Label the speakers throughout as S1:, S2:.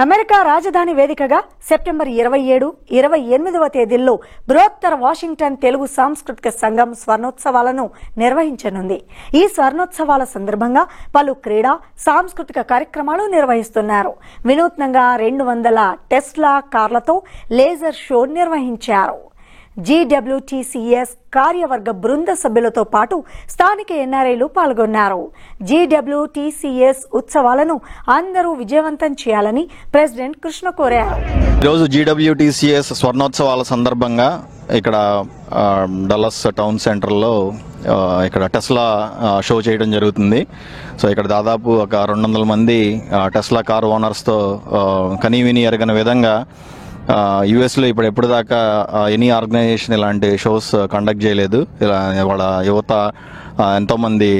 S1: America రాజధాని వేదికగా September 27, 28వ తేదీల్లో బృహత్తర వాషింగ్టన్ తెలుగు సాంస్కృతిక సంఘం స్వర్ణోత్సవాలను నిర్వహించనుంది. ఈ స్వర్ణోత్సవాల సందర్భంగా పలు క్రీడా సాంస్కృతిక కార్యక్రమాలు నిర్వహిస్తున్నారు. వినూత్నంగా 200 టెస్లా కార్లతో లేజర్ షో నిర్వహించారు. GWTCS కార్యవర్గ బృంద సభ్యులతో పాటు స్థానిక ఎన్ఆర్ఐలు పాల్గొన్నారు. GWTCS ఉత్సవాలను అందరూ విజయవంతం చేయాలని ప్రెసిడెంట్ కృష్ణ కోరారు.
S2: ఈరోజు GWTCS స్వర్ణోత్సవాల సందర్భంగా ఇక్కడ డల్లస్ టౌన్ సెంటర్లో ఇక్కడ టెస్లా షో చేయడం జరుగుతుంది. సో ఇక్కడ దాదాపు ఒక 200 మంది టెస్లా కార్ ఓనర్స్తో కనీవిని ఎరగని విధంగా యుఎస్లో ఇప్పుడు దాకా ఎనీ ఆర్గనైజేషన్ ఇలాంటి షోస్ కండక్ట్ చేయలేదు. ఇలా వాళ్ళ యువత ఎంతోమంది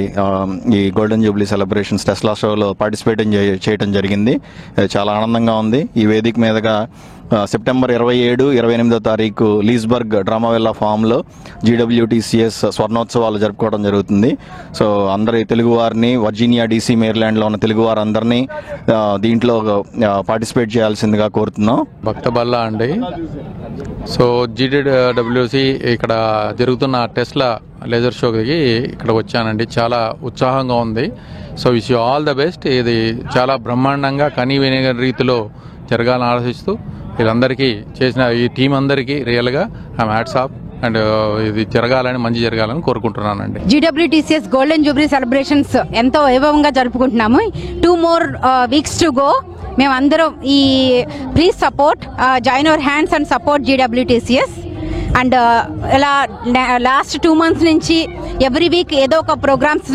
S2: ఈ గోల్డెన్ జూబ్లీ సెలబ్రేషన్స్ టెస్లా షోలో పార్టిసిపేట్ చేయడం జరిగింది. చాలా ఆనందంగా ఉంది. ఈ వేదిక మీదుగా సెప్టెంబర్ 27, 28వ తారీఖు లీస్బర్గ్ డ్రామావెల్లా ఫామ్లో GWTCS స్వర్ణోత్సవాలు జరుపుకోవడం జరుగుతుంది. సో అందరి తెలుగు వారిని, వర్జీనియా, DC, మేరీల్యాండ్లో ఉన్న తెలుగు వారందరినీ దీంట్లో పార్టిసిపేట్ చేయాల్సిందిగా కోరుతున్నాం.
S3: భక్తబల్లా అండి. సో GWC ఇక్కడ జరుగుతున్న టెస్లా లేజర్ షోకి ఇక్కడ వచ్చానండి. చాలా ఉత్సాహంగా ఉంది. So wish you all the best. ఇది చాలా బ్రహ్మాండంగా కనీవిని రీతిలో జరగాలని ఆలోచిస్తూ వీళ్ళందరికీ చేసిన ఈ టీం అందరికీ రియల్గా ఐఎమ్ హ్యాట్స్ ఆఫ్ అండ్ ఇది జరగాలని, మంచి జరగాలని కోరుకుంటున్నానండి.
S4: GWTCS గోల్డెన్ జూబ్లీ సెలబ్రేషన్స్ ఎంతో వైభవంగా జరుపుకుంటున్నాము. 2 more weeks to go. మేమందరం ఈ please support, join our hands and support GWTCS. And ఇలా లాస్ట్ 2 months నుంచి ఎవ్రీ వీక్ ఏదో ఒక ప్రోగ్రామ్స్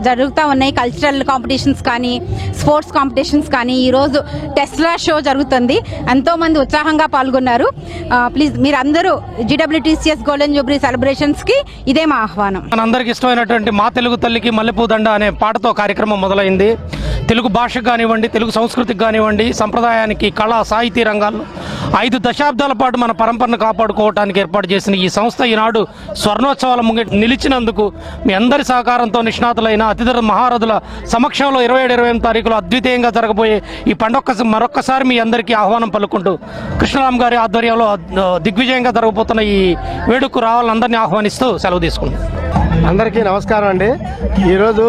S4: జరుగుతూ ఉన్నాయి. కల్చరల్ కాంపిటీషన్స్ కానీ, స్పోర్ట్స్ కాంపిటీషన్స్ కానీ. ఈరోజు టెస్లా షో జరుగుతుంది. ఎంతో మంది ఉత్సాహంగా పాల్గొన్నారు. ప్లీజ్ మీరందరూ GWTCS గోల్డెన్ జూబ్లీ సెలబ్రేషన్స్ కి ఇదే మా ఆహ్వానం.
S5: మనందరికి ఇష్టమైనటువంటి మా తెలుగు తల్లికి మల్లెపూదండ అనే పాటతో కార్యక్రమం మొదలైంది. తెలుగు భాషకు కానివ్వండి, తెలుగు సంస్కృతికి కానివ్వండి, సంప్రదాయానికి, కళా సాహితీ రంగాల్లో 5 దశాబ్దాల పాటు మన పరంపరను కాపాడుకోవడానికి ఏర్పాటు చేసిన ఈ సంస్థ ఈనాడు స్వర్ణోత్సవాల ముంగిట నిలిచినందుకు మీ అందరి సహకారంతో నిష్ణాతులైన అతిథుల మహారథుల సమక్షంలో 27, 28 తారీఖులో అద్వితీయంగా జరగబోయే ఈ పండుగ మరొక్కసారి మీ అందరికీ ఆహ్వానం పలుకుంటూ కృష్ణరామ్ గారి ఆధ్వర్యంలో దిగ్విజయంగా జరగబోతున్న ఈ వేడుకకు రావాలని అందరినీ ఆహ్వానిస్తూ సెలవు తీసుకుంటాం.
S6: అందరికీ నమస్కారం అండి. ఈరోజు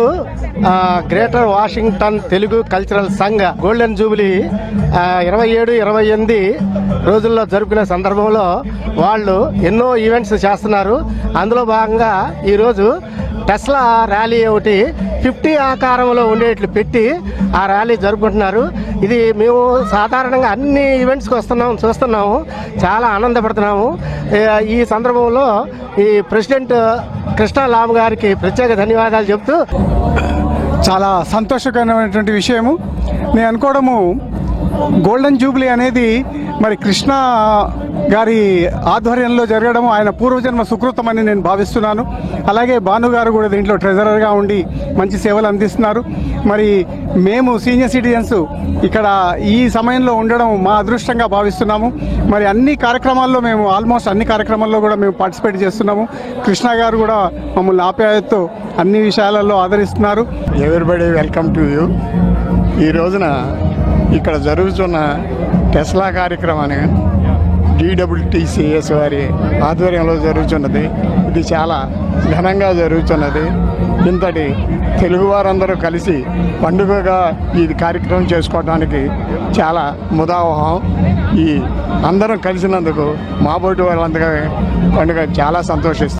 S6: గ్రేటర్ వాషింగ్టన్ తెలుగు కల్చరల్ సంఘ గోల్డెన్ జూబ్లీ 27, 28 రోజుల్లో జరుపుకునే సందర్భంలో వాళ్ళు ఎన్నో ఈవెంట్స్ చేస్తున్నారు. అందులో భాగంగా ఈరోజు టెస్లా ర్యాలీ ఒకటి 50 ఆకారంలో ఉండేట్లు పెట్టి ఆ ర్యాలీ జరుపుకుంటున్నారు. ఇది మేము సాధారణంగా అన్ని ఈవెంట్స్కి చూస్తున్నాము. చాలా ఆనందపడుతున్నాము. ఈ సందర్భంలో ఈ ప్రెసిడెంట్ కృష్ణరామ్ గారికి ప్రత్యేక ధన్యవాదాలు చెప్తూ
S7: చాలా సంతోషకరమైనటువంటి విషయము. నేను అనుకోవడము గోల్డెన్ జూబ్లీ అనేది మరి కృష్ణ గారి ఆధ్వర్యంలో జరగడం ఆయన పూర్వజన్మ సుకృతమని నేను భావిస్తున్నాను. అలాగే భాను గారు కూడా దీంట్లో ట్రెజరర్గా ఉండి మంచి సేవలు అందిస్తున్నారు. మరి మేము సీనియర్ సిటిజన్స్ ఇక్కడ ఈ సమయంలో ఉండడం మా అదృష్టంగా భావిస్తున్నాము. మరి అన్ని కార్యక్రమాల్లో మేము ఆల్మోస్ట్ అన్ని కార్యక్రమాల్లో కూడా మేము పార్టిసిపేట్ చేస్తున్నాము. కృష్ణ గారు కూడా మమ్మల్ని ఆప్యాయతతో అన్ని విషయాలలో ఆదరిస్తున్నారు.
S8: Everybody welcome to you. ఈ రోజున ఇక్కడ జరుగుతున్న టెస్లా కార్యక్రమాన్ని GWTCS వారి ఆధ్వర్యంలో జరుగుతున్నది. ఇది చాలా ఘనంగా జరుగుతున్నది. ఇంతటి తెలుగువారందరూ కలిసి పండుగగా ఈ కార్యక్రమం చేసుకోవడానికి చాలా ముదావహం. ఈ అందరం కలిసినందుకు మా బోటి వాళ్ళందరూ పండుగ చాలా సంతోషిస్తాం.